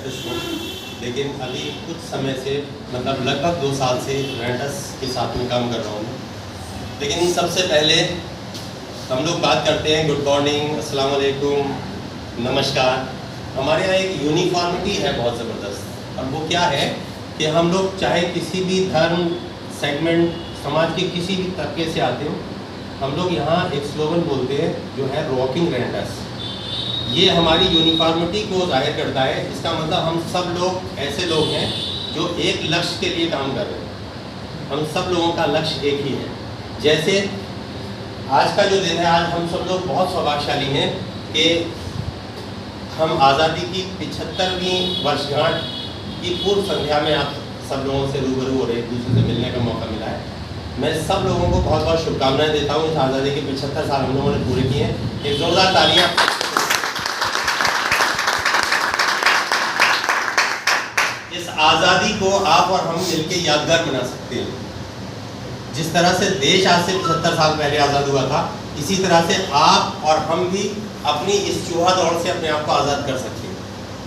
Artist हूँ, लेकिन अभी कुछ समय से मतलब लगभग 2 साल से रेंटस के साथ में काम कर रहा हूँ। लेकिन सबसे पहले हम लोग बात करते हैं गुड मॉर्निंग, अस्सलाम वालेकुम, नमस्कार। हमारे यहाँ एक यूनिफॉर्मिटी है बहुत ज़बरदस्त, और वो क्या है कि हम लोग चाहे किसी भी धर्म सेगमेंट समाज के किसी भी तबके से आते हो, हम लोग यहाँ एक स्लोगन बोलते हैं जो है रॉकिंग रेंटस। ये हमारी यूनिफॉर्मिटी को जाहिर करता है। इसका मतलब हम सब लोग ऐसे लोग हैं जो एक लक्ष्य के लिए काम कर रहे हैं। हम सब लोगों का लक्ष्य एक ही है। जैसे आज का जो दिन है, आज हम सब लोग बहुत सौभाग्यशाली हैं कि हम आज़ादी की 75वीं वर्षगांठ की पूर्व संध्या में आप सब लोगों से रूबरू हो रहे, एक दूसरे से मिलने का मौका मिला है। मैं सब लोगों को बहुत बहुत शुभकामनाएं देता हूँ। इस आज़ादी के 75 साल हम लोगों ने पूरे किए हैं। एक जोरदार तालियां। इस आज़ादी को आप और हम मिलकर यादगार बना सकते हैं। जिस तरह से देश आज से 75 साल पहले आज़ाद हुआ था, इसी तरह से आप और हम भी अपनी इस चूहा दौड़ से अपने आप को आज़ाद कर सकते हैं।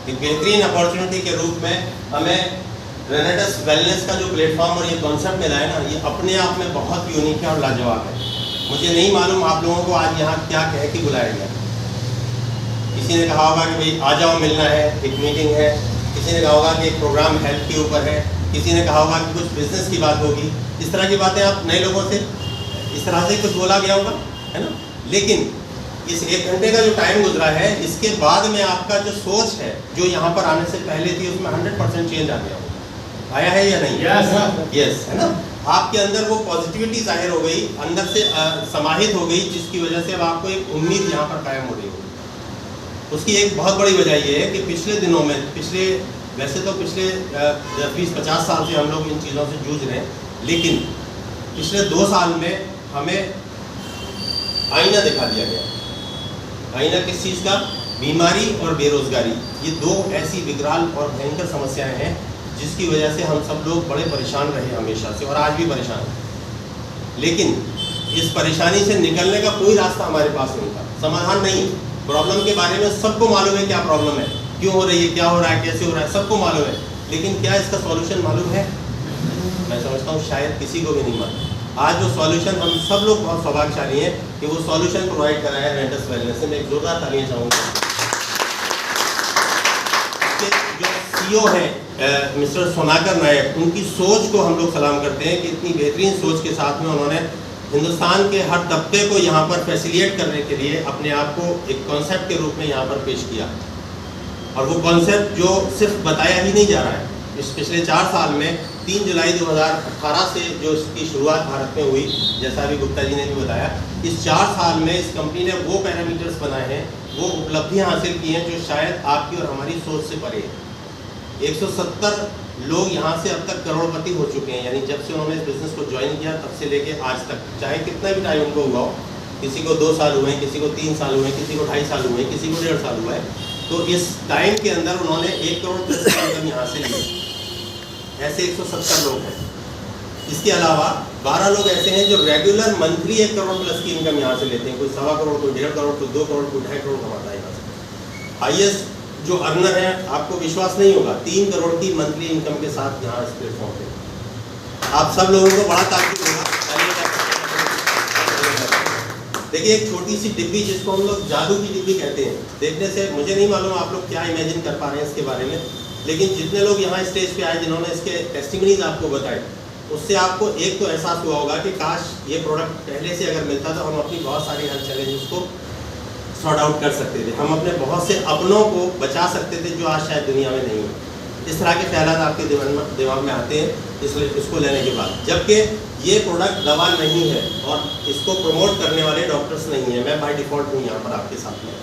एक बेहतरीन अपॉर्चुनिटी के रूप में हमें रेनेटस वेलनेस का जो प्लेटफॉर्म और ये कॉन्सेप्ट मिला है ना, ये अपने आप में बहुत यूनिक है और लाजवाब है। मुझे नहीं मालूम आप लोगों को आज यहाँ क्या कह के बुलाया गया। किसी ने कहा होगा कि भाई आ जाओ, मिलना है, एक मीटिंग है। किसी ने कहा होगा कि एक प्रोग्राम हेल्थ के ऊपर है। किसी ने कहा होगा कि कुछ बिजनेस की बात होगी। इस तरह की बातें आप नए लोगों से इस तरह से कुछ बोला गया होगा, है ना। लेकिन इस 1 घंटे का जो टाइम गुजरा है, इसके बाद में आपका जो सोच है, जो यहाँ पर आने से पहले थी, उसमें 100% चेंज आ गया होगा। आया है या नहीं? यस, है ना। आपके अंदर वो पॉजिटिविटी जाहिर हो गई, अंदर से समाहित हो गई, जिसकी वजह से अब आपको एक उम्मीद यहाँ पर कायम हो रही होगी। उसकी एक बहुत बड़ी वजह ये है कि पिछले दिनों में, वैसे तो पिछले 20-50 साल से हम लोग इन चीज़ों से जूझ रहे हैं, लेकिन पिछले 2 साल में हमें आईना दिखा दिया गया। आईना किस चीज़ का? बीमारी और बेरोजगारी। ये 2 ऐसी विकराल और भयंकर समस्याएं हैं जिसकी वजह से हम सब लोग बड़े परेशान रहे हमेशा से, और आज भी परेशान हैं। लेकिन इस परेशानी से निकलने का कोई रास्ता हमारे पास नहीं था, समाधान नहीं। प्रॉब्लम के बारे में सबको मालूम है क्या प्रॉब्लम है, क्यों हो रही है, क्या हो रहा है, कैसे हो रहा है, सबको मालूम है। लेकिन क्या इसका सॉल्यूशन मालूम है? मैं समझता हूँ शायद किसी को भी नहीं मालूम। आज जो सॉल्यूशन, हम सब लोग बहुत सौभाग्यशाली हैं कि वो सॉल्यूशन प्रोवाइड कराया है रेंटस वेलनेस से। मैं एक जोरदार तालियां चाहूँगा। जो CEO हैं मिस्टर सोनाकर नायक, उनकी सोच को हम लोग सलाम करते हैं कि इतनी बेहतरीन सोच के साथ में उन्होंने हिंदुस्तान के हर तबके को यहाँ पर फैसिलिटेट करने के लिए अपने आप को एक कॉन्सेप्ट के रूप में यहाँ पर पेश किया। और वो कॉन्सेप्ट जो सिर्फ बताया ही नहीं जा रहा है, इस पिछले 4 साल में 3 जुलाई 2018 से जो इसकी शुरुआत भारत में हुई, जैसा अभी गुप्ता जी ने भी बताया, इस 4 साल में इस कंपनी ने वो पैरामीटर्स बनाए हैं, वो उपलब्धियाँ हासिल की हैं जो शायद आपकी और हमारी सोच से परे है। 170 लोग यहाँ से अब तक करोड़पति हो चुके हैं। यानी जब से उन्होंने इस बिज़नेस को ज्वाइन किया तब से लेके आज तक, चाहे कितना भी टाइम उनको हुआ हो, किसी को 2 साल हुए हैं, किसी को 3 साल हुए हैं, किसी को 2.5 साल हुए हैं, किसी को 1.5 साल हुआ है, तो इस टाइम के अंदर उन्होंने 1 करोड़ प्लस की इनकम यहाँ से ली। ऐसे 170 लोग हैं। इसके अलावा 12 लोग ऐसे हैं जो रेगुलर मंथली 1 करोड़ प्लस की इनकम यहाँ से लेते हैं। कोई 1.25 करोड़, कोई 1.5 करोड़, कोई 2 करोड़, कोई 2.5 करोड़ कमाता है यहाँ से। हाईएस्ट जो अर्नर है, आपको विश्वास नहीं होगा, 3 करोड़ की मंथली इनकम के साथ यहाँ इस प्लेटफॉर्म पे। आप सब लोगों को बड़ा तारीफ होगा। देखिए, एक छोटी सी डिब्बी जिसको हम लोग जादू की डिब्बी कहते हैं, देखने से मुझे नहीं मालूम आप लोग क्या इमेजिन कर पा रहे हैं इसके बारे में, लेकिन जितने लोग यहाँ स्टेज पे आए जिन्होंने इसके टेस्टिमनीज आपको बताए, उससे आपको एक तो एहसास हुआ होगा कि काश ये प्रोडक्ट पहले से अगर मिलता तो हम अपनी बहुत सारी हेल्थ चैलेंजेस को सॉर्ट आउट कर सकते थे। हम अपने बहुत से अपनों को बचा सकते थे जो आज शायद दुनिया में नहीं है। इस तरह के ख्याल आपके दिमाग में आते हैं इसको लेने के बाद, जबकि ये प्रोडक्ट दवा नहीं है और इसको प्रमोट करने वाले डॉक्टर्स नहीं है। मैं बाय डिफ़ॉल्ट हूँ यहाँ पर आपके साथ में,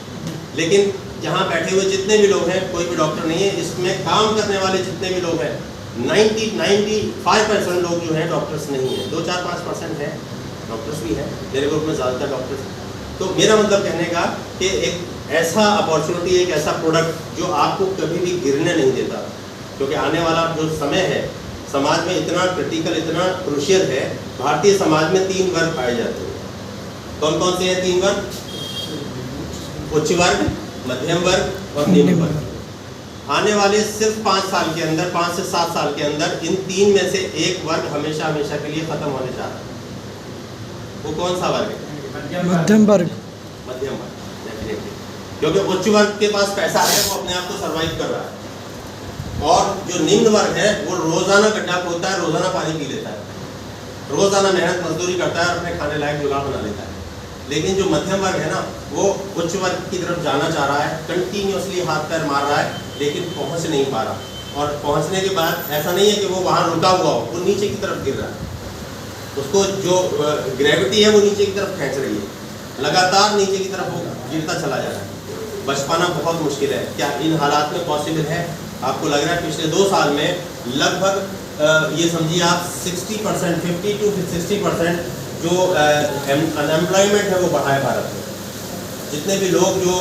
लेकिन जहाँ बैठे हुए जितने भी लोग हैं, कोई भी डॉक्टर नहीं है। इसमें काम करने वाले जितने भी लोग हैं, 95% लोग जो हैं डॉक्टर्स नहीं हैं। 2-4-5% हैं डॉक्टर्स भी हैं। मेरे ग्रुप में ज़्यादातर डॉक्टर्स। तो मेरा मतलब कहने का कि एक ऐसा अपॉर्चुनिटी, एक ऐसा प्रोडक्ट जो आपको कभी भी गिरने नहीं देता, क्योंकि आने वाला जो समय है समाज में इतना क्रिटिकल, इतना क्रूशियल है। भारतीय समाज में 3 वर्ग पाए जाते हैं। कौन कौन से हैं 3 वर्ग? उच्च वर्ग, मध्यम वर्ग और निम्न वर्ग। आने वाले सिर्फ 5 साल के अंदर, 5 से 7 साल के अंदर इन 3 में से एक वर्ग हमेशा हमेशा के लिए खत्म होने जा रहा है। वो कौन सा वर्ग है? मध्यम वर्ग। मध्यम वर्ग, डेफिनेटली, क्योंकि उच्च वर्ग के पास पैसा है, वो अपने आप को सर्वाइव कर रहा है, और जो निम्न वर्ग है वो रोजाना गड्ढा खोदता है, रोजाना पानी पी लेता है, रोजाना मेहनत मजदूरी करता है और अपने खाने लायक जुगाड़ बना लेता है। लेकिन जो मध्यम वर्ग है ना, वो उच्च वर्ग की तरफ जाना चाह रहा है, कंटिन्यूअसली हाथ पैर मार रहा है, लेकिन पहुंच नहीं पा रहा, और पहुंचने के बाद ऐसा नहीं है कि वो वहां रुका हुआ हो, वो नीचे की तरफ गिर रहा है, उसको जो ग्रेविटी है वो नीचे की तरफ खींच रही है, लगातार नीचे की तरफ वो गिरता चला जा रहा है। बच पाना बहुत मुश्किल है। क्या इन हालात में पॉसिबल है? आपको लग रहा है पिछले 2 साल में लगभग ये समझिए आप 60%, 50 to 60% जो अनएम्प्लॉयमेंट है वो बढ़ा है भारत में। जितने भी लोग जो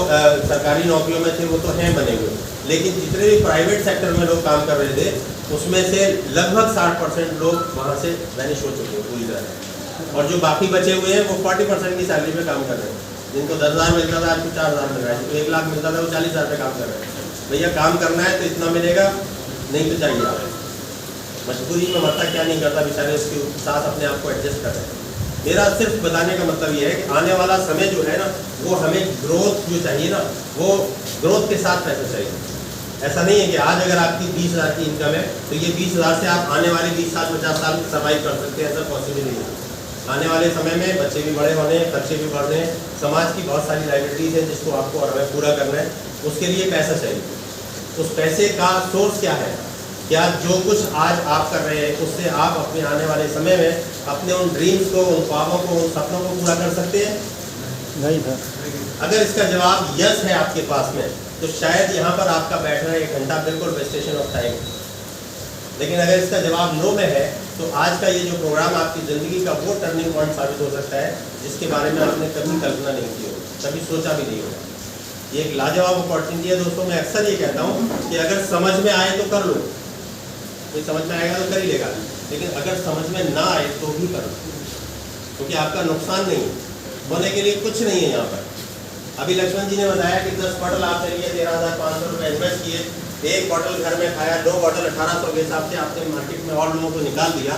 सरकारी नौकरियों में थे वो तो हैं बने हुए, लेकिन जितने भी प्राइवेट सेक्टर में लोग काम कर रहे थे उसमें से लगभग 60% लोग वहाँ से वैनिश हो चुके हैं पूरी तरह, और जो बाकी बचे हुए हैं वो 40% की सैलरी पे काम कर रहे हैं। जिनको 10,000 मिलता था आज को 4,000 मिल रहा है, जिनको 1 लाख मिलता था वो 40,000 पे काम कर रहे हैं। भैया काम करना है तो इतना मिलेगा, नहीं तो चाहिए आप। मजबूरी में मरता क्या नहीं करता बेचारे, उसके साथ अपने आप को एडजस्ट कर रहे हैं। मेरा सिर्फ बताने का मतलब ये है कि आने वाला समय जो है ना, वो हमें ग्रोथ जो चाहिए ना, वो ग्रोथ के साथ पैसा चाहिए। ऐसा नहीं है कि आज अगर आपकी 20,000 की इनकम है तो ये 20,000 से आप आने वाले 20 साल 50 साल सर्वाइव कर सकते हैं, ऐसा पॉसिबल नहीं है। आने वाले समय में बच्चे भी बड़े होने हैं, खर्चे भी बढ़ रहे हैं, समाज की बहुत सारी लाइबिलिटीज़ हैं जिसको आपको और हमें पूरा करना है, उसके लिए पैसा चाहिए। उस पैसे का सोर्स क्या है? क्या जो कुछ आज आप कर रहे हैं उससे आप अपने आने वाले समय में अपने उन ड्रीम्स को, उन ख्वाबों को, उन सपनों को पूरा कर सकते हैं? नहीं सर। अगर इसका जवाब यस है आपके पास में, तो शायद यहाँ पर आपका बैठना 1 घंटा बिल्कुल वेस्टेशन ऑफ टाइम। लेकिन अगर इसका जवाब नो में है तो आज का ये जो प्रोग्राम आपकी ज़िंदगी का वो टर्निंग पॉइंट साबित हो सकता है जिसके बारे में आपने कभी कल्पना नहीं की होगी, कभी सोचा भी नहीं होगा। ये एक लाजवाब अपॉर्चुनिटी है दोस्तों। मैं अक्सर ये कहता हूँ कि अगर समझ में आए तो कर लो, कोई समझ में आएगा तो कर ही लेगा, लेकिन अगर समझ में ना आए तो भी कर लो, क्योंकि आपका नुकसान नहीं होने के लिए कुछ नहीं है यहाँ पर। अभी लक्ष्मण जी ने बताया कि 10 बॉटल आप चलिए 13,500 रुपये इन्वेस्ट किए, 1 बॉटल घर में खाया, 2 बॉटल 1800 के हिसाब से आपने मार्केट में और लोगों को निकाल दिया।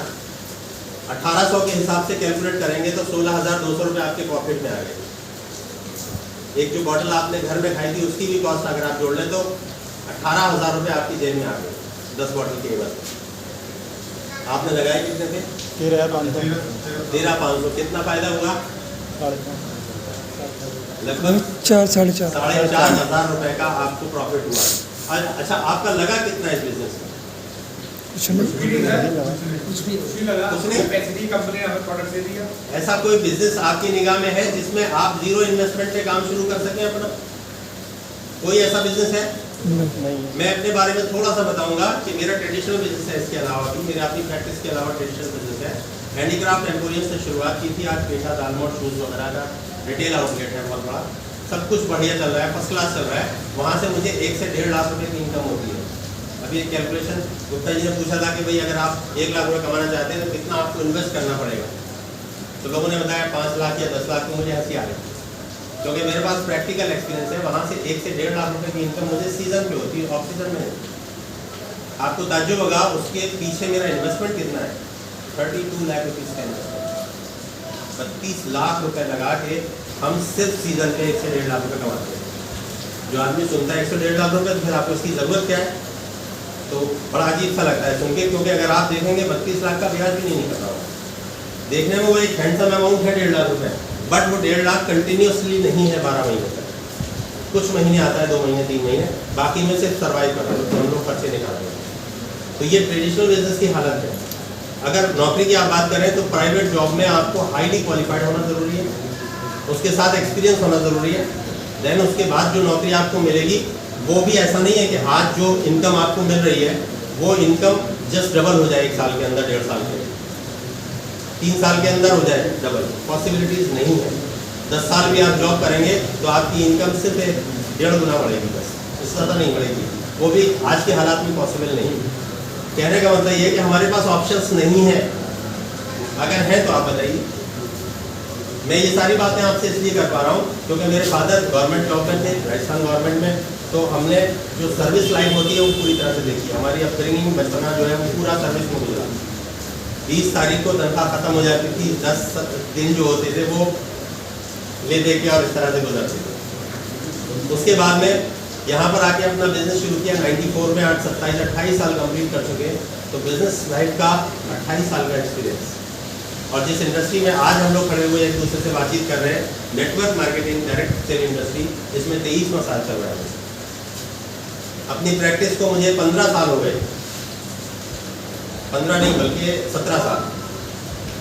1800 के हिसाब से कैलकुलेट करेंगे तो 16,200 रुपये आपके प्रॉफिट में आ गए। एक जो बॉटल आपने घर में खाई थी उसकी भी कॉस्ट अगर आप जोड़ लें तो 18,000 रुपये आपकी जेब में आ गए 10 बॉटल के कीमत। आपने लगाए कितने थे? 13,500। कितना फायदा हुआ? लगभग 4,500 रुपए का आपको प्रॉफिट हुआ। अच्छा, आपका लगा कितना इस बिजनेस में? ऐसा कोई बिजनेस आपकी निगाह में है जिसमें आप 0 इन्वेस्टमेंट पे काम शुरू कर सकें अपना? कोई ऐसा बिजनेस है? नहीं। मैं अपने बारे में थोड़ा सा बताऊंगा कि मेरा ट्रेडिशनल बिजनेस है, इसके अलावा भी मेरे अपनी प्रैक्टिस के अलावा ट्रेडिशनल बिजनेस है। हैंडीक्राफ्ट एम्पोरियम से शुरुआत की थी, आज पेशा दालमोट शूज़ वगैरह का रिटेल आउटलेट है बहुत बड़ा, सब कुछ बढ़िया चल रहा है, फर्स्ट क्लास चल रहा है। वहाँ से मुझे 1 से 1.5 लाख रुपये की इनकम होती है। अभी एक कैलकुलेशन गुप्ता जी ने पूछा था कि भाई अगर आप 1 लाख रुपये कमाना चाहते हैं तो कितना आपको इन्वेस्ट करना पड़ेगा, तो लोगों ने बताया 5 लाख या 10 लाख। तो मुझे हंसी आ रही, क्योंकि मेरे पास प्रैक्टिकल एक्सपीरियंस है। वहाँ से 1 से 1.5 लाख रुपये की इनकम मुझे सीजन पे होती है, ऑफ सीजन में नहीं। आपको ताज्जुब होगा उसके पीछे मेरा इन्वेस्टमेंट कितना है, 32 लाख रुपीज़ का इन्वेस्टमेंट। 32 लाख रुपए लगा के हम सिर्फ सीजन पे 1 से 1.5 लाख रुपए कमाते हैं। जो आदमी सुनता है 1 से 1.5 लाख रुपए, तो फिर आपको इसकी ज़रूरत क्या है? तो बड़ा अजीब सा लगता है सुन के, क्योंकि अगर आप देखेंगे 32 लाख का ब्याज भी नहीं निकलता होगा। देखने में वो एक हैंडसम अमाउंट है 1.5 लाख रुपए, बट वो 1.5 लाख कंटिन्यूसली नहीं है 12 महीने तक। कुछ महीने आता है, 2 महीने 3 महीने, बाकी में सिर्फ सर्वाइव कर रहे हैं, तो हम लोग खर्चे निकाल रहे हैं। तो ये ट्रेडिशनल बिजनेस की हालत है। अगर नौकरी की आप बात करें तो प्राइवेट जॉब में आपको हाईली क्वालिफाइड होना ज़रूरी है, उसके साथ एक्सपीरियंस होना ज़रूरी है। देन उसके बाद जो नौकरी आपको मिलेगी वो भी ऐसा नहीं है कि आज जो इनकम आपको मिल रही है वो इनकम जस्ट डबल हो जाए 1 साल के अंदर, 1.5 साल के, 3 साल के अंदर हो जाए डबल। पॉसिबिलिटीज़ नहीं है। 10 साल भी आप जॉब करेंगे तो आपकी इनकम सिर्फ 1.5 गुना बढ़ेगी, बस, इससे ज़्यादा नहीं बढ़ेगी। वो भी आज के हालात में पॉसिबल नहीं है। कहने का मतलब ये है कि हमारे पास ऑप्शंस नहीं है। अगर है तो आप बताइए। मैं ये सारी बातें आपसे इसलिए कर पा रहा हूँ क्योंकि मेरे फादर गवर्नमेंट जॉब में थे, राजस्थान गवर्नमेंट में, तो हमने जो सर्विस लाइफ होती है वो पूरी तरह से देखी। हमारी अपब्रिंगिंग बचपना जो है वो पूरा सर्विस में गुजरा। 20 तारीख को तनख्वाह खत्म हो जाती थी, 10 दिन जो होते थे वो ले दे के और इस तरह से गुजरते थे। उसके बाद में यहाँ पर आके अपना बिजनेस शुरू किया 94 में। 28 साल कंप्लीट कर चुके, तो बिजनेस लाइफ का 28 साल का एक्सपीरियंस। और जिस इंडस्ट्री में आज हम लोग खड़े हुए एक दूसरे से बातचीत कर रहे हैं, network marketing direct sale industry, इसमें 23वां साल चल रहा है। अपनी प्रैक्टिस को मुझे 15 साल हो गए, 15 नहीं बल्कि 17 साल।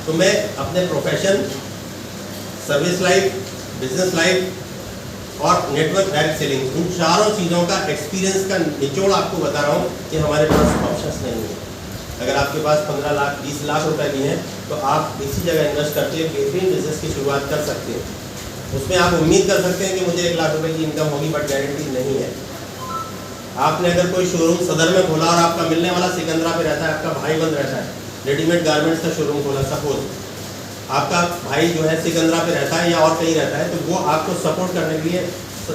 तो मैं अपने profession, service life, business life और नेटवर्क डायरेक्ट सेलिंग, इन चारों चीज़ों का एक्सपीरियंस का निचोड़ आपको बता रहा हूँ कि हमारे पास ऑप्शंस नहीं है। अगर आपके पास 15 लाख 20 लाख रुपए भी हैं तो आप इसी जगह इन्वेस्ट करके बेहतरीन बिजनेस की शुरुआत कर सकते हैं। उसमें आप उम्मीद कर सकते हैं कि मुझे 1 लाख रुपए की इनकम होगी, बट गारंटी नहीं है। आपने अगर कोई शोरूम सदर में खोला और आपका मिलने वाला सिकंदरा पे रहता है, आपका भाई बंद रहता है, रेडीमेड गारमेंट्स का शोरूम खोला, सपोज आपका भाई जो है सिकंदरा पे रहता है या और कहीं रहता है, तो वो आपको सपोर्ट करने के लिए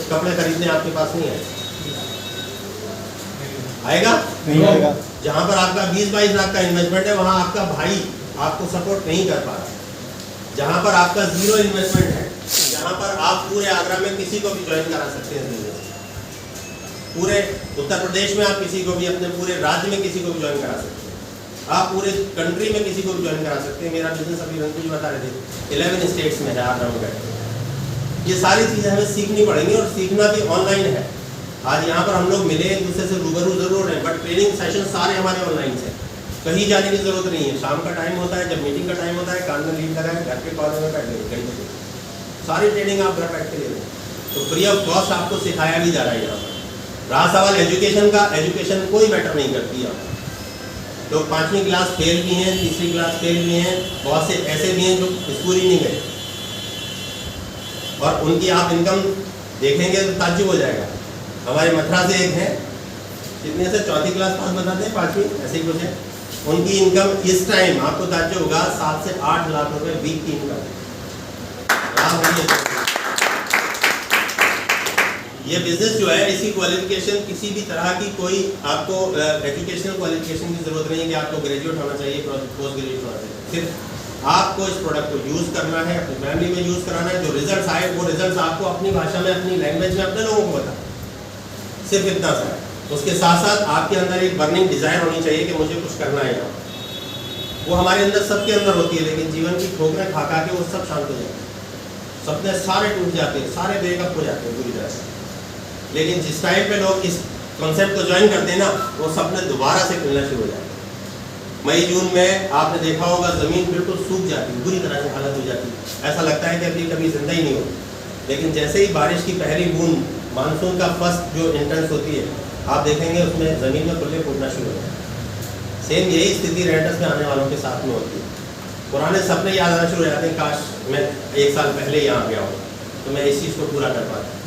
कपड़े खरीदने आपके पास नहीं आएगा। नहीं आएगा। जहाँ पर आपका 20-22 लाख का इन्वेस्टमेंट है, वहाँ आपका भाई आपको सपोर्ट नहीं कर पा रहा। जहाँ पर आपका 0 इन्वेस्टमेंट है, जहाँ पर आप पूरे आगरा में किसी को भी ज्वाइन करा सकते हैं बिजनेस, पूरे उत्तर प्रदेश में आप किसी को भी, अपने पूरे राज्य में किसी को भी ज्वाइन करा सकते हैं, आप पूरे कंट्री में किसी को भी ज्वाइन करा सकते हैं। मेरा बिजनेस अभी रंजू जी बता रहे थे 11 स्टेट्स में है आगरा में बैठे। ये सारी चीज़ें हमें सीखनी पड़ेंगी और सीखना भी ऑनलाइन है। आज यहाँ पर हम लोग मिले, एक दूसरे से रूबरू जरूर हैं, बट ट्रेनिंग सेशन सारे हमारे ऑनलाइन से, कहीं जाने की जरूरत नहीं है। शाम का टाइम होता है, जब मीटिंग का टाइम होता है, कान में लीड लगाए, घर के कॉलेज में बैठ गए, कहीं बजे सारी ट्रेनिंग आप घर बैठ के ले रहे हैं। तो फ्री ऑफ कॉस्ट आपको सिखाया भी जा रहा है यहाँ पर। रहा सवाल एजुकेशन का, एजुकेशन कोई मैटर नहीं करती है। लोग 5वीं क्लास फेल भी हैं, 3री क्लास फेल भी हैं, बहुत से ऐसे भी हैं जो स्कूल ही नहीं गए, और उनकी आप इनकम देखेंगे तो ताज्जुब हो जाएगा। हमारे मथुरा से एक है, कितने से 4वीं क्लास पास बताते हैं, 5वीं ऐसे ही कुछ है, उनकी इनकम इस टाइम आपको ताज्जुब होगा 7 से 8 लाख रुपए वीक की इनकम। ये बिजनेस जो है, इसकी क्वालिफिकेशन किसी भी तरह की कोई आपको एजुकेशनल क्वालिफिकेशन की जरूरत नहीं है कि आपको ग्रेजुएट होना चाहिए, पोस्ट ग्रेजुएट होना चाहिए। सिर्फ आपको इस प्रोडक्ट को यूज़ करना है, अपनी फैमिली में यूज़ कराना है। जो रिजल्ट्स आए वो रिजल्ट्स आपको अपनी भाषा में, अपनी लैंग्वेज में अपने लोगों को बताना, सिर्फ इतना सा है। उसके साथ साथ आपके अंदर एक बर्निंग डिजायर होनी चाहिए कि मुझे कुछ करना है यहाँ। वो हमारे अंदर, सबके अंदर होती है, लेकिन जीवन की ठोकरें खा खा के वो सब शांत हो जाते हैं, सपने सारे टूट जाते हैं, सारे ब्रेकअप हो जाते हैं पूरी तरह से। लेकिन जिस टाइम पे लोग इस कॉन्सेप्ट को ज्वाइन करते हैं ना, वो सपने दोबारा से खुलना शुरू हो जाते हैं। मई जून में आपने देखा होगा ज़मीन बिल्कुल सूख जाती है, बुरी तरह से हालत हो जाती है, ऐसा लगता है कि अभी कभी जिंदा ही नहीं हो। लेकिन जैसे ही बारिश की पहली बूंद, मानसून का फर्स्ट जो एंट्रेंस होती है, आप देखेंगे उसमें ज़मीन में खुले फूटना शुरू हो जाता है। सेम यही स्थिति रेंटर्स में आने वालों के साथ में होती है। पुराने सपने याद आना शुरू हो जाते हैं, काश मैं 1 साल पहले यहाँ गया हूँ तो मैं इस चीज़ को पूरा कर पाता।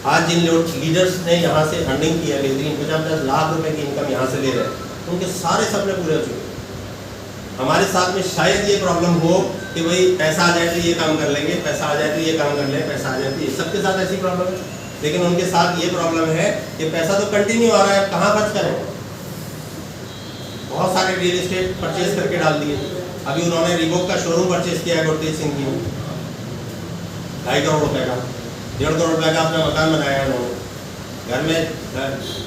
आज जिन लीडर्स ने यहाँ से अर्निंग की है, बेहतरीन 50-50 लाख रुपए की इनकम यहाँ से ले रहे हैं, उनके सारे सपने पूरे हो चुके हैं। हमारे साथ में शायद ये प्रॉब्लम हो कि भाई पैसा आ जाए तो ये काम कर लेंगे, पैसा आ जाए तो ये काम कर लें, पैसा आ जाए तो ये, सबके साथ ऐसी प्रॉब्लम है। लेकिन उनके साथ ये प्रॉब्लम है कि पैसा तो कंटिन्यू आ रहा है, कहाँ खर्च करें। बहुत सारे रियल एस्टेट परचेज करके डाल दिए। अभी उन्होंने रिबॉक का शोरूम परचेज किया है गुरतेज सिंह की, 2.5 करोड़ रुपए का, 1.5 करोड़ रुपए का अपना मकान बनाया है उन्होंने। घर में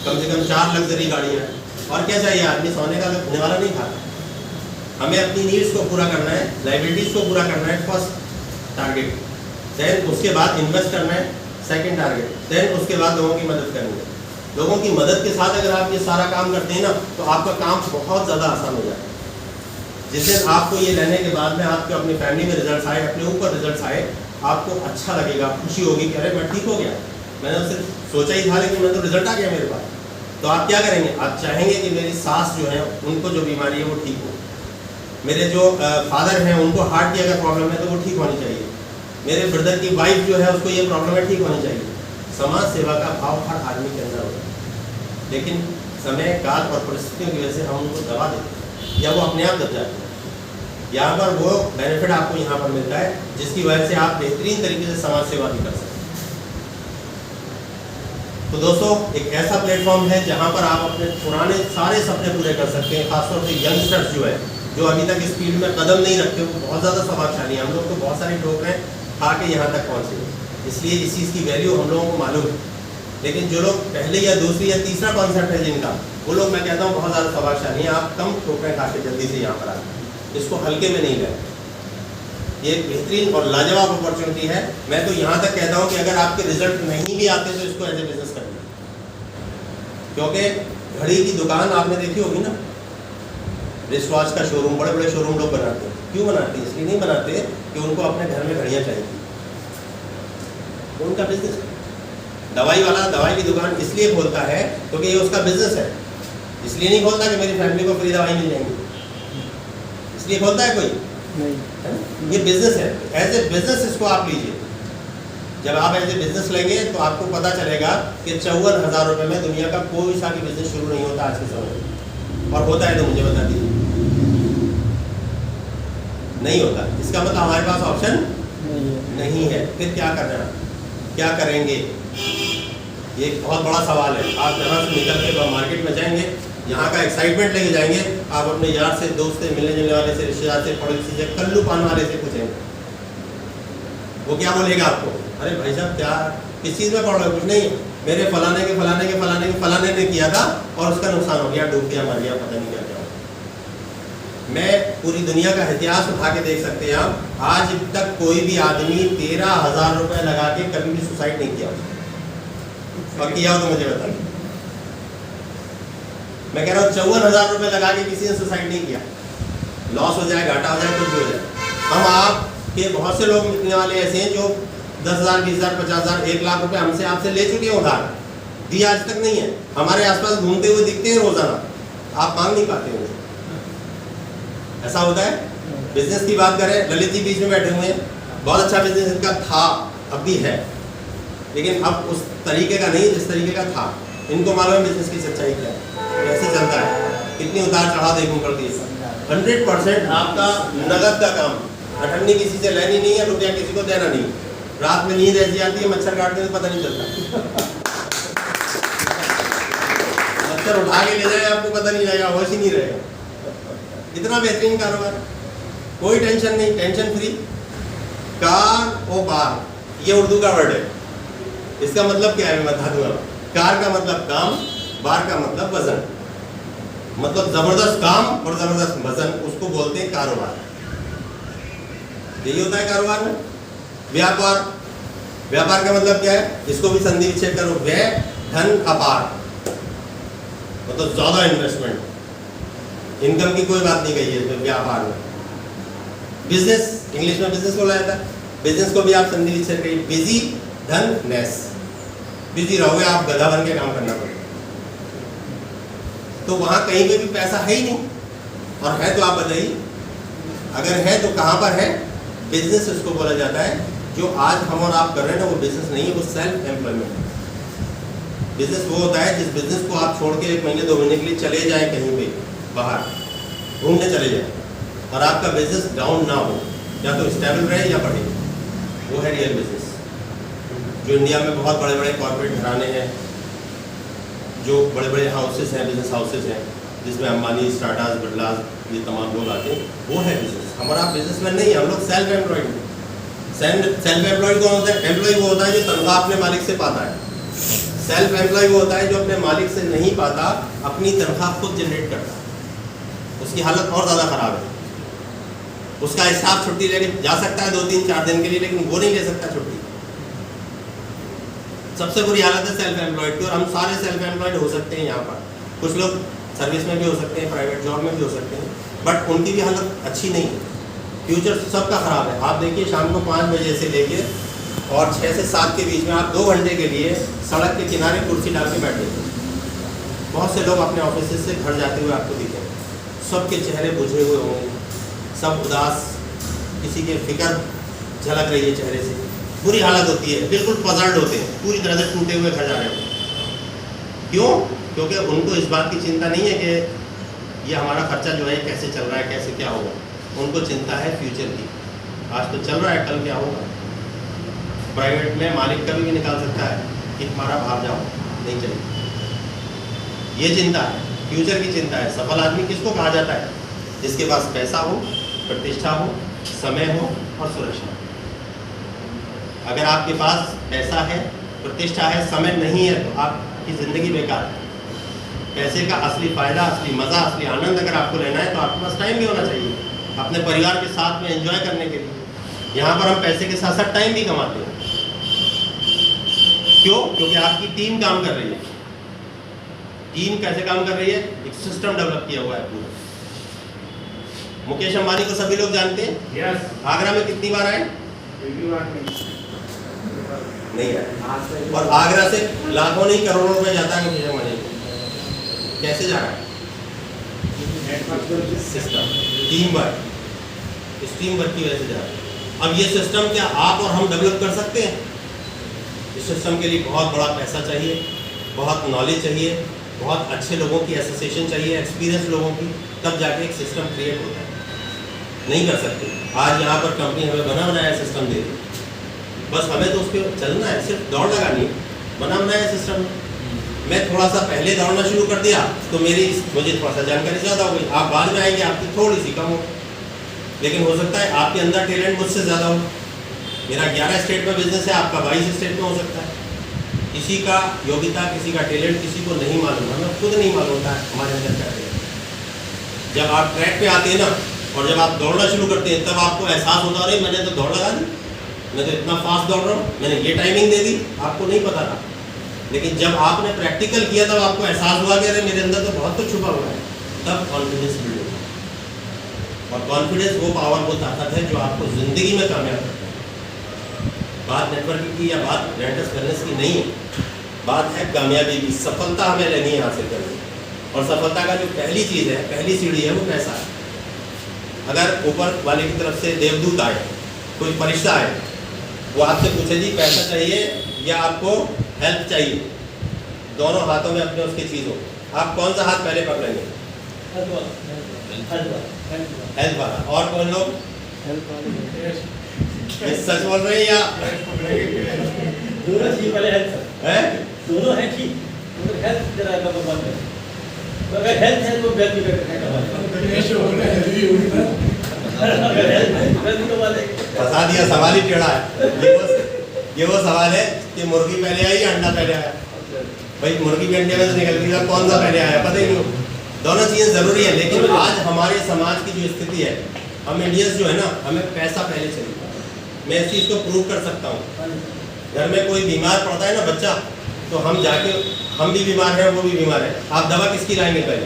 कम से कम 4 लग्जरी गाड़ियाँ, और क्या चाहिए, आदमी सोने का होने वाला नहीं खाता। हमें अपनी नीड्स को पूरा करना है, लाइबिलिटीज़ को पूरा करना है, फर्स्ट टारगेट। देन उसके बाद इन्वेस्ट करना है, सेकंड टारगेट। देन उसके बाद लोगों की मदद करनी है। लोगों की मदद के साथ अगर आप ये सारा काम करते हैं ना, तो आपका काम बहुत ज़्यादा आसान हो जाता है। जिस दिन आपको ये लेने के बाद में आपको अपनी फैमिली में रिजल्ट आए, अपने ऊपर रिजल्ट आए, आपको अच्छा लगेगा, खुशी होगी कि अरे मैं ठीक हो गया, मैंने सिर्फ सोचा ही था लेकिन मैं तो रिजल्ट आ गया मेरे पास। तो आप क्या करेंगे, आप चाहेंगे कि मेरी सास जो है उनको जो बीमारी है वो ठीक हो, मेरे जो फादर हैं उनको हार्ट की अगर प्रॉब्लम है तो वो ठीक होनी चाहिए, मेरे ब्रदर की वाइफ जो है उसको ये प्रॉब्लम है, ठीक होनी चाहिए। समाज सेवा का भाव हर आदमी के अंदर होता है, लेकिन समय काल और परिस्थितियों की वजह से हम उनको दबा देते हैं या वो अपने आप दब जाते हैं। यहाँ पर वो बेनिफिट आपको यहाँ पर मिलता है जिसकी वजह से आप बेहतरीन तरीके से समाज सेवा भी कर सकते हैं। तो दोस्तों एक ऐसा प्लेटफॉर्म है जहां पर आप अपने पुराने सारे सपने पूरे कर सकते हैं। खासतौर से यंगस्टर्स जो है, जो अभी तक इस फील्ड में कदम नहीं रखते, वो बहुत ज़्यादा सौभाग्यशाली हैं। हम लोग तो बहुत सारी ठोकरें खा के यहाँ तक पहुँचे, इसलिए इस चीज़ की वैल्यू हम लोगों को मालूम है। लेकिन जो लोग पहले या दूसरी या तीसरा कॉन्सेप्ट है जिनका, वो लोग मैं कहता हूँ बहुत ज़्यादा सौभाग्यशाली हैं। आप कम ठोकरें खा के जल्दी से यहाँ पर आए, इसको हल्के में नहीं लें। ये एक बेहतरीन और लाजवाब अपॉर्चुनिटी है। मैं तो यहाँ तक कहता हूँ कि अगर आपके रिजल्ट नहीं भी आते तो इसको एज ए बिजनेस करिए, क्योंकि घड़ी की दुकान आपने देखी होगी ना, रिस्ट वॉच का शोरूम, बड़े बड़े शोरूम लोग बनाते हैं। क्यों बनाते हैं? इसलिए नहीं बनाते कि उनको अपने घर में घड़ियाँ चाहिए, उनका बिजनेस। दवाई वाला दवाई की दुकान इसलिए खोलता है क्योंकि ये उसका बिजनेस है, इसलिए नहीं खोलता कि मेरी फैमिली को फ्री दवाई मिल जाएंगी, इसलिए खोलता है कोई नहीं। ये बिजनेस है, एज ए बिजनेस इसको आप लीजिए। जब आप एज ए बिजनेस लेंगे तो आपको पता चलेगा कि 54,000 रुपये में दुनिया का कोई सा भी बिजनेस शुरू नहीं होता आज के समय में, और होता है तो मुझे बता दीजिए। नहीं होता, इसका मतलब हमारे पास ऑप्शन नहीं है। फिर क्या करना, क्या करेंगे, ये एक बहुत बड़ा सवाल है। आप यहाँ से निकल के मार्केट में जाएंगे, यहाँ का एक्साइटमेंट लेके जाएंगे, आप अपने यार से, दोस्त से, मिलने जुलने वाले से, रिश्तेदार से, पड़ोसी से, कल्लू पान वाले से पूछेंगे, वो क्या बोलेगा आपको? अरे भाई साहब क्या, किस चीज़ में पढ़ रहे हो? कुछ नहीं, मेरे फलाने के फलाने के फलाने के फलाने ने किया था और उसका नुकसान हो गया, डूब गया, मर गया, पता नहीं क्या क्या। मैं पूरी दुनिया का इतिहास उठा के देख सकते हैं आप, आज तक कोई भी आदमी 13,000 रुपये लगा के कभी भी सुसाइड नहीं किया, और किया हो तो मुझे बताइए। मैं कह रहा हूँ 54,000 रुपये लगा के किसी ने सुसाइड नहीं किया। लॉस हो जाए, घाटा हो जाए, कुछ भी हो जाए। हम आपके बहुत से लोग मिलने वाले ऐसे हैं जो 10,000, 20,000, 50,000, 1 लाख रुपए हमसे आपसे ले चुके हैं उधार, दिया आज तक नहीं है। हमारे आसपास घूमते हुए दिखते हैं रोजाना, आप मांग नहीं पाते हो। ऐसा होता है। बिजनेस की बात करें, ललित जी बीच में बैठे हुए हैं, बहुत अच्छा बिजनेस इनका था, अब भी है, लेकिन अब उस तरीके का नहीं जिस तरीके का था। इनको मालूम है बिजनेस की सच्चाई क्या है, कैसे चलता है, कितनी उतार चढ़ाव देखनी पड़ती है। 100% आपका नगद का काम, अठन्नी किसी से लेनी नहीं है, रुपया किसी को देना नहीं। रात में नींद ऐसी आती है, मच्छर काटने में पता नहीं चलता, मच्छर उठा के ले जाए आपको पता नहीं जाएगा, होश ही नहीं रहेगा। इतना बेहतरीन कारोबार, कोई टेंशन नहीं, टेंशन फ्री। कार ओ बार, ये उर्दू का वर्ड है, इसका मतलब क्या है मैं बता दूंगा। कार का मतलब काम, बार का मतलब वजन, मतलब जबरदस्त काम और जबरदस्त वजन, उसको बोलते हैं कारोबार। यही होता है कारोबार में। व्यापार, व्यापार का मतलब क्या है, इसको भी संधि विच्छेद करो, व्यय धन अपार, मतलब ज्यादा इन्वेस्टमेंट, इनकम की कोई बात नहीं कही है व्यापार में। बिजनेस, इंग्लिश में बिजनेस बोला जाता है, बिजनेस को भी आप संधि विच्छेद करिए, बिजी धन नेस, बिजी रहोगे आप, गधा बन के काम करना पड़ेगा। तो वहां कहीं पे भी पैसा है ही नहीं, और है तो आप बताइए, अगर है तो कहां पर है? बिजनेस उसको बोला जाता है। जो आज हम और आप कर रहे हैं ना, वो बिजनेस नहीं है, वो सेल्फ एम्प्लॉयमेंट है। बिजनेस वो होता है जिस बिजनेस को आप छोड़ के 1 महीने 2 महीने के लिए चले जाएं कहीं पे बाहर घूमने चले जाएं, और आपका बिजनेस डाउन ना हो, या तो स्टेबल रहे या बढ़े, वो है रियल बिजनेस। जो इंडिया में बहुत बड़े बड़े कॉर्पोरेट घराने हैं, जो बड़े बड़े हाउसेस हैं, बिजनेस हाउसेस हैं, जिसमें अंबानी, टाटास, बिरलास, ये तमाम लोग आते हैं, वो है बिजनेस। हमारा बिजनेसमैन नहीं है, हम लोग सेल्फ एम्प्लॉयड हैं। सेल्फ एम्प्लॉयड कौन होता है? एम्प्लॉय वो होता है जो तनख्वाह अपने मालिक से पाता है। सेल्फ एम्प्लॉय वो होता है जो अपने मालिक से नहीं पाता, अपनी तनख्वाह खुद जनरेट करता है। उसकी हालत और ज़्यादा खराब है। उसका स्टाफ छुट्टी लेके जा सकता है 2-3-4 दिन के लिए, लेकिन वो नहीं ले सकता छुट्टी। सबसे बुरी हालत है सेल्फ एम्प्लॉयड की, और हम सारे सेल्फ एम्प्लॉयड हो सकते हैं यहाँ पर। कुछ लोग सर्विस में भी हो सकते हैं, प्राइवेट जॉब में भी हो सकते हैं, बट उनकी भी हालत अच्छी नहीं है। फ्यूचर सबका ख़राब है। आप देखिए, शाम को 5 बजे से लेके और 6 से 7 के बीच में आप 2 घंटे के लिए सड़क के किनारे कुर्सी डाल के बैठे थे। बहुत से लोग अपने ऑफिस से घर जाते हुए आपको दिखेंगे, सबके चेहरे बुझे हुए होंगे, सब उदास, किसी के फिक्र झलक रही है चेहरे से, बुरी हालत होती है, बिल्कुल पजल्ड होते हैं, पूरी तरह से टूटे हुए घर जा रहे हैं। क्यों? क्योंकि उनको इस बात की चिंता नहीं है कि ये हमारा खर्चा जो है कैसे चल रहा है, कैसे क्या होगा। उनको चिंता है फ्यूचर की, आज तो चल रहा है, कल क्या होगा। प्राइवेट में मालिक कभी भी निकाल सकता है कि हमारा बाहर जाओ, नहीं चाहिए। ये चिंता है, फ्यूचर की चिंता है। सफल आदमी किसको कहा जाता है? जिसके पास पैसा हो, प्रतिष्ठा हो, समय हो और सुरक्षा हो। अगर आपके पास पैसा है, प्रतिष्ठा है, समय नहीं है, तो आपकी ज़िंदगी बेकार है। पैसे का असली फ़ायदा, असली मज़ा, असली आनंद अगर आपको लेना है तो आपके पास टाइम भी होना चाहिए अपने परिवार के साथ में एंजॉय करने के लिए। यहाँ पर हम पैसे के साथ साथ टाइम भी कमाते हैं। क्यों? क्योंकि आपकी टीम काम कर रही है। टीम कैसे काम कर रही है? एक सिस्टम डेवलप किया हुआ है पूरा। मुकेश अंबानी को सभी लोग जानते हैं। यस। आगरा में कितनी बार आए? नहीं आए। और आगरा से लाखों नहीं करोड़ों रुपए जाता है मुकेश अंबानी को। कैसे जा रहा है? System, team work. इस टीम वर्क की वजह से जा रहा है। अब ये सिस्टम क्या आप और हम डेवलप कर सकते हैं? इस सिस्टम के लिए बहुत बड़ा पैसा चाहिए, बहुत नॉलेज चाहिए, बहुत अच्छे लोगों की एसोसिएशन चाहिए, एक्सपीरियंस लोगों की, तब जाके एक सिस्टम क्रिएट होता है। नहीं कर सकते। आज यहाँ पर कंपनी हमें बना बनाया सिस्टम दे दी, बस हमें तो उस पर चलना है, सिर्फ दौड़ लगानी है। बना बनाया सिस्टम, मैं थोड़ा सा पहले दौड़ना शुरू कर दिया तो मुझे थोड़ा सा जानकारी ज़्यादा हो गई। आप बाद में आएंगे, आपकी थोड़ी सी कम हो, लेकिन हो सकता है आपके अंदर टैलेंट मुझसे ज़्यादा हो। मेरा 11 स्टेट में बिजनेस है, आपका 22 स्टेट में हो सकता है। किसी का योग्यता, किसी का टैलेंट किसी को नहीं मालूम, हमें खुद नहीं मालूम होता है हमारे अंदर क्या टैलेंट। जब आप ट्रैक पे आते हैं ना और जब आप दौड़ना शुरू करते हैं, तब आपको एहसास होता है मैंने तो दौड़ लगा दी, मैं तो इतना फास्ट दौड़ रहा हूँ, मैंने ये टाइमिंग दे दी। आपको नहीं पता था, लेकिन जब आपने प्रैक्टिकल किया तब आपको एहसास हुआ कि अरे मेरे अंदर तो बहुत कुछ छुपा हुआ है। तब कॉन्फिडेंस बिल्ड होगा। और कॉन्फिडेंस वो पावर, वो ताकत है जो आपको ज़िंदगी में कामयाब करता है। बात नेटवर्किंग की या बात रेंटस बिजनेस की नहीं है, बात है कामयाबी की। सफलता हमें लेनी है, हासिल करनी। और सफलता का जो पहली चीज़ है, पहली सीढ़ी है, वो पैसा है। अगर ऊपर वाले की तरफ से देवदूत आए, कोई फरिश्ता आए, वो आपसे पूछे जी पैसा चाहिए या आपको हेल्प चाहिए, दोनों हाथों में अपने उसकी चीज़ हो, आप कौन सा हाथ पहले पकड़ेंगे? हेल्प वाला। और कौन लोग? सच बोल रहे हैं या दोनों चीज पहले हेल्थ है? दोनों है कि हेल्थ जरा का बात है। तो अगर हेल्थ है तो वेल्थ भी करना फंसा दिया, सवाल ही टेढ़ा है। ये वो सवाल है कि मुर्गी पहले आई या अंडा पहले आया? भाई मुर्गी भी अंडे में से निकल गई, कौन सा पहले आया पता ही नहीं। दोनों चीज़ें ज़रूरी है, लेकिन आज हमारे समाज की जो स्थिति है, हम इंडियंस जो है ना, हमें पैसा पहले चाहिए। मैं इस चीज़ को प्रूव कर सकता हूँ। घर में कोई बीमार पड़ता है ना बच्चा, तो हम जाके, हम भी बीमार हैं, वो भी बीमार है, आप दवा किसकी लाएंगे? पहले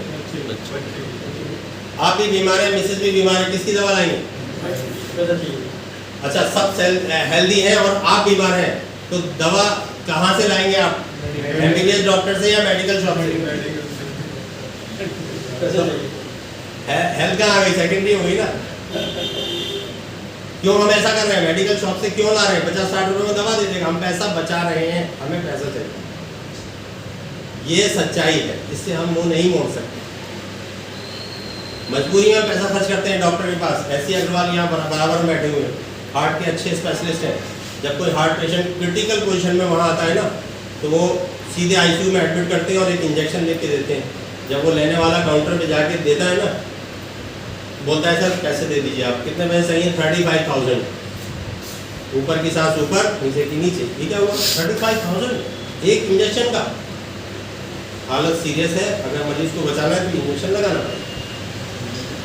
आप भी बीमार हैं, मिसेज भी बीमार है, किसकी दवा लाएंगे? अच्छा, सब हेल्दी हैं और आप बीमार हैं, तो दवा कहाँ से लाएंगे आप? एमबीबीएस डॉक्टर से या मेडिकल शॉप से? हेल्थ कहाँ आ गई? सेकेंडरी हो गई ना। क्यों हम ऐसा कर रहे हैं? मेडिकल शॉप से क्यों ला रहे हैं? 50-60 रुपए में दवा दे देगा, हम पैसा बचा रहे हैं, हमें पैसा चाहिए। ये सच्चाई है, इससे हम मुंह नहीं मोड़ सकते। मजबूरी में पैसा खर्च करते हैं डॉक्टर के पास। ऐसी अग्रवाल यहाँ बराबर में बैठे हुए हैं, हार्ट के अच्छे स्पेशलिस्ट हैं। जब कोई हार्ट पेशेंट क्रिटिकल पोजीशन में वहाँ आता है ना, तो वो सीधे आईसीयू में एडमिट करते हैं और एक इंजेक्शन लिख के देते हैं। जब वो लेने वाला काउंटर पे जाके देता है ना, बोलता है सर पैसे दे दीजिए आप, कितने पैसे चाहिए? 35,000। ऊपर की सांस ऊपर, नीचे की नीचे, ठीक है? वो 35,000 एक इंजेक्शन का। हालत सीरियस है, अगर मरीज को बचाना है तो इंजेक्शन लगाना पड़ेगा।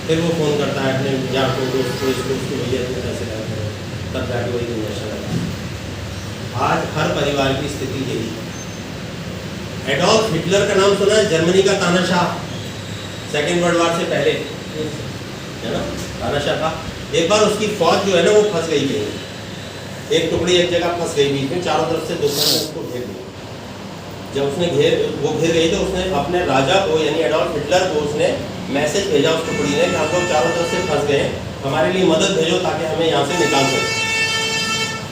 फिर वो फ़ोन करता है अपने यार को, दोस्त को, इसको उसको, भैया इतने पैसे लगा करें, तब जाके वही इंजेक्शन लगा। आज हर परिवार की स्थिति यही है। एडोल्फ हिटलर का नाम सुना है? जर्मनी का तानाशाह, सेकेंड वर्ल्ड वॉर से पहले, है ना, तानाशाह था। एक बार उसकी फौज जो है ना, वो फंस गई कहीं, एक टुकड़ी एक जगह फंस गई, बीच में चारों तरफ से दुश्मन ने उसको घेर दिया। जब उसने घेर गई तो उसने अपने राजा को, यानी एडोल्फ हिटलर को, उसने मैसेज भेजा उस टुकड़ी ने कि हम लोग चारों तरफ से फंस गए, हमारे लिए मदद भेजो ताकि हमें यहाँ से निकाल सकें।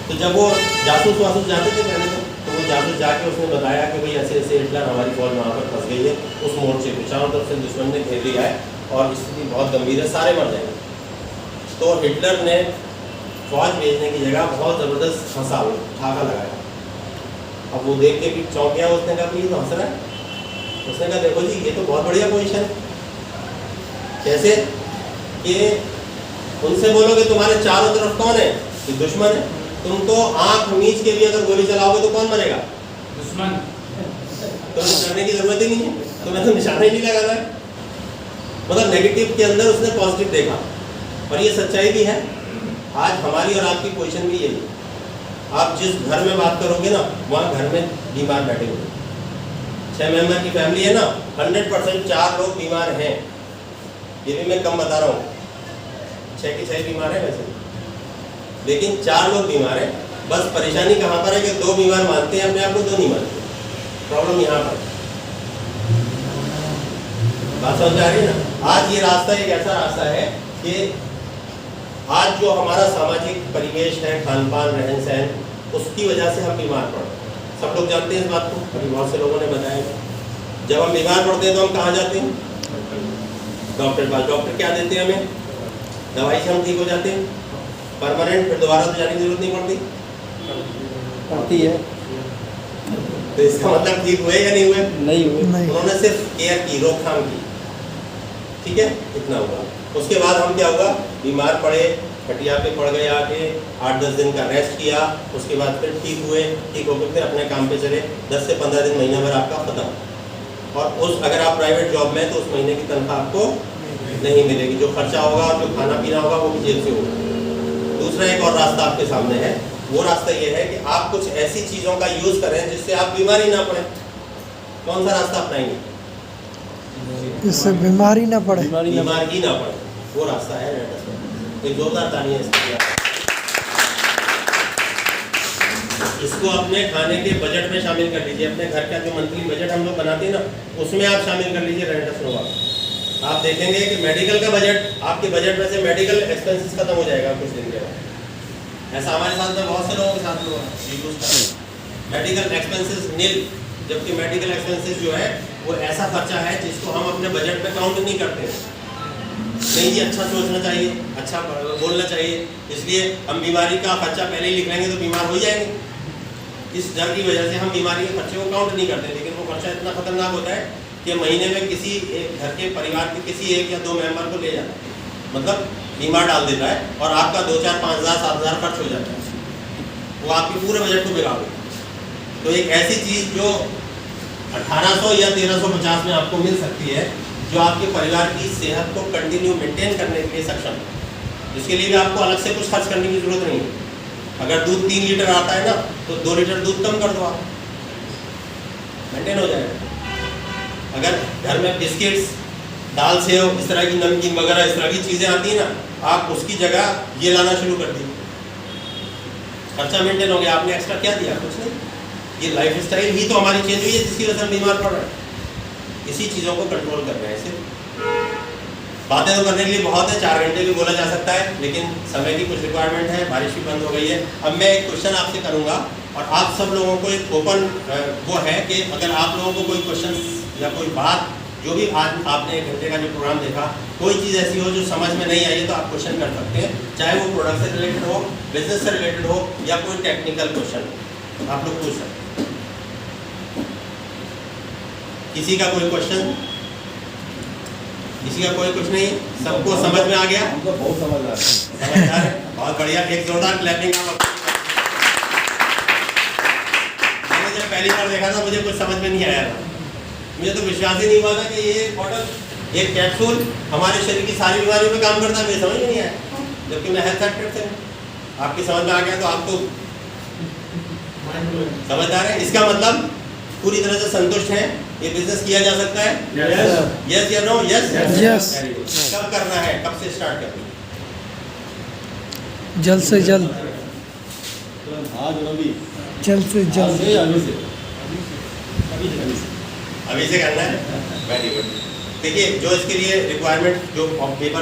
तो जब वो जासूस वासूस जाते थे पहले तो वो जासूस जाके उसने बताया कि भाई ऐसे ऐसे हिटलर हमारी फौज वहाँ पर फंस गई है, उस मोर्चे को चारों तरफ से दुश्मन ने घेर लिया है और स्थिति बहुत गंभीर है, सारे मर जाएंगे। तो हिटलर ने फौज भेजने की जगह बहुत ज़बरदस्त फंसा ठाका लगाया। अब वो देख के भी चौंक गया, उसने कहा ये तो हंस रहा है। उसने कहा देखो जी ये तो बहुत बढ़िया पोजीशन है। कैसे कि उनसे बोलोगे तुम्हारे चारों तरफ कौन है, कि दुश्मन है, तुम तो आंख मीच के भी अगर गोली चलाओगे तो कौन मरेगा, दुश्मन। तो डरने की जरूरत ही नहीं है, तुम्हें तो निशाना ही नहीं लगाना है। मतलब नेगेटिव के अंदर उसने पॉजिटिव देखा, और ये सच्चाई भी है। आज हमारी और आपकी पोजीशन भी यही है। आप जिस घर में बात करोगे ना, वहाँ घर में बीमार बैठे होंगे। 6 मेंबर की फैमिली है ना, 100% 4 लोग बीमार हैं। ये भी मैं कम बता रहा हूँ, 6 के 6 बीमार है वैसे, लेकिन 4 लोग बीमार हैं। बस परेशानी कहाँ पर है कि 2 बीमार मानते हैं अपने आप को, 2 नहीं मानते। प्रॉब्लम यहाँ पर बात समझ आ रही है ना। आज ये रास्ता एक ऐसा रास्ता है कि आज जो हमारा सामाजिक परिवेश है, खान पान, रहन सहन, उसकी वजह से हम बीमार पड़ रहे हैं। सब लोग जानते हैं इस बात को, अभी बहुत से लोगों ने बताया। जब हम बीमार पड़ते हैं तो हम कहाँ जाते हैं, डॉक्टर पास। डॉक्टर क्या देते हैं हमें, दवाई से हम ठीक हो जाते हैं परमानेंट, फिर दोबारा तो जाने की जरूरत नहीं पड़ती है। तो इसका मतलब ठीक हुए या नहीं हुए, नहीं हुए। उन्होंने सिर्फ केयर की, रोकथाम की, ठीक है, इतना हुआ। उसके बाद हम क्या हुआ, बीमार पड़े, खटिया पे पड़ गए, आके 8-10 दिन का रेस्ट किया, उसके बाद फिर ठीक हुए, ठीक होकर फिर अपने काम पे चले। 10 से 15 दिन, महीना भर आपका खत्म। और उस अगर आप प्राइवेट जॉब में तो उस महीने की तनख्वाह आपको नहीं मिलेगी। जो खर्चा होगा और जो खाना पीना होगा वो भी जेब से होगा। दूसरा एक और रास्ता आपके सामने है, वो रास्ता ये है कि आप कुछ ऐसी चीज़ों का यूज़ करें जिससे आप बीमारी ना पड़े। कौन सा रास्ता अपनाएंगे, इससे बीमारी ना पड़े, बीमार ही ना पड़े, वो रास्ता है रेड। एक जोरदार तालियां इसके लिए। इसको अपने खाने के बजट में शामिल कर लीजिए। अपने घर का जो मंथली बजट हम लोग बनाते हैं ना, उसमें आप शामिल कर लीजिए रेंट। आप देखेंगे कि मेडिकल का बजट, आपके बजट में से मेडिकल एक्सपेंसेस खत्म हो जाएगा कुछ दिन के बाद। ऐसा हमारे साथ में बहुत से लोगों के साथ हुआ, मेडिकल एक्सपेंसेस नील। जबकि मेडिकल एक्सपेंसेस जो है वो ऐसा खर्चा है जिसको हम अपने बजट में काउंट नहीं करते। नहीं जी, अच्छा सोचना चाहिए, अच्छा बोलना चाहिए, इसलिए हम बीमारी का खर्चा पहले ही लिख लेंगे तो बीमार हो जाएंगे। इस डर की वजह से हम बीमारी के खर्चे को काउंट नहीं करते। लेकिन वो खर्चा इतना खतरनाक होता है कि महीने में किसी एक घर के परिवार के किसी 1 या 2 मेंबर को ले जाता है, मतलब बीमार डाल देता है, और आपका 2, 4, 5 हज़ार 7 हज़ार खर्च हो जाता है। वो आपके पूरे बजट को बिगाड़ देता है। तो एक ऐसी चीज़ जो 1800 या 1350 में आपको मिल सकती है, जो आपके परिवार की सेहत को कंटिन्यू मेंटेन करने के लिए सक्षम है, जिसके लिए भी आपको अलग से कुछ खर्च करने की जरूरत नहीं है। अगर दूध 3 लीटर आता है ना, तो 2 लीटर दूध कम कर दो, आप मेंटेन हो जाएगा। अगर घर में बिस्किट्स, दाल सेव, इस तरह की नमकीन वगैरह इस तरह की चीज़ें आती हैं ना, आप उसकी जगह ये लाना शुरू कर दीजिए, खर्चा मेंटेन हो गया। आपने एक्स्ट्रा क्या दिया, कुछ नहीं। ये लाइफ स्टाइल ही तो हमारी चेंज हुई है जिसकी वजह से हम बीमार पड़ रहे हैं। इसी चीज़ों को कंट्रोल करना है। सिर्फ बातें तो करने के लिए बहुत है, 4 घंटे भी बोला जा सकता है, लेकिन समय की कुछ रिक्वायरमेंट है। बारिश भी बंद हो गई है। अब मैं एक क्वेश्चन आपसे करूंगा, और आप सब लोगों को एक ओपन वो है कि अगर आप लोगों को कोई क्वेश्चन या कोई बात, जो भी आज आपने 1 घंटे का जो प्रोग्राम देखा, कोई चीज़ ऐसी हो जो समझ में नहीं आई है, तो आप क्वेश्चन कर सकते हैं। चाहे वो प्रोडक्ट से रिलेटेड हो, बिजनेस से रिलेटेड हो, या कोई टेक्निकल क्वेश्चन आप लोग पूछ सकते हैं। किसी का कोई क्वेश्चन, किसी का कोई कुछ नहीं, सबको समझ में आ गया? हमको बहुत समझ आ रहा है। समझ आ रहा है? बहुत बढ़िया, एक जोरदार क्लैपिंग आप। मैंने जब पहली बार देखा था मुझे कुछ समझ में नहीं आया था। मुझे तो विश्वास ही नहीं हुआ था कि ये बॉटल, एक कैप्सूल हमारे शरीर की सारी बीमारियों पे काम करता है। मुझे समझ में नहीं आया, जबकि मैं हेल्थ सेक्टर से हूँ। आपकी समझ में आ गया तो आपको समझदार है। इसका मतलब पूरी तरह से संतुष्ट है, ये बिजनेस किया जा सकता है? यस या नो? यस। कब करना है, कब से स्टार्ट करना है? जल्द से जल्द, आज और अभी, जल्द से जल्द, अभी से करना है। Very good. देखिए, जो इसके लिए रिक्वायरमेंट, जो पेपर